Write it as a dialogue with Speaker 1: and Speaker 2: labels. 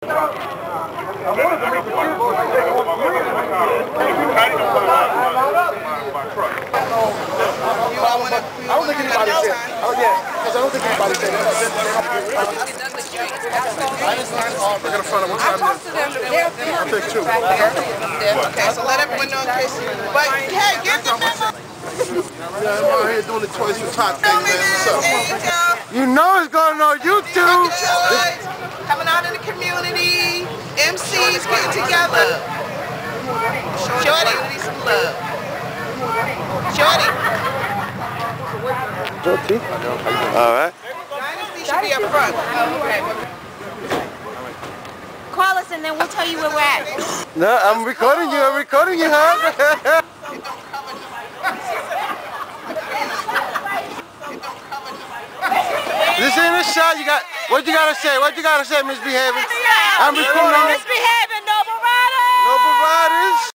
Speaker 1: I don't think anybody said. Oh yeah, because I don't think anybody said that. We're gonna find out what time it is. I think 2.
Speaker 2: Okay, so let everyone know in case. But hey, get the memo.
Speaker 1: Yeah, I'm out here doing the Toys for Tot thing, man. What's up?
Speaker 3: You know it's going on YouTube.
Speaker 2: Coming out in the community. MCs getting together. Shorty, we need some love. Shorty.
Speaker 3: All right.
Speaker 2: Dynasty should be up front.
Speaker 4: Call us and then we'll tell you where we're at.
Speaker 3: No, I'm recording you. I'm recording you, huh? This ain't a shot. You got. What you gotta say? What you gotta say, misbehaving? I'm recording.
Speaker 4: Misbehaving, Noble Riders.
Speaker 3: Noble Riders.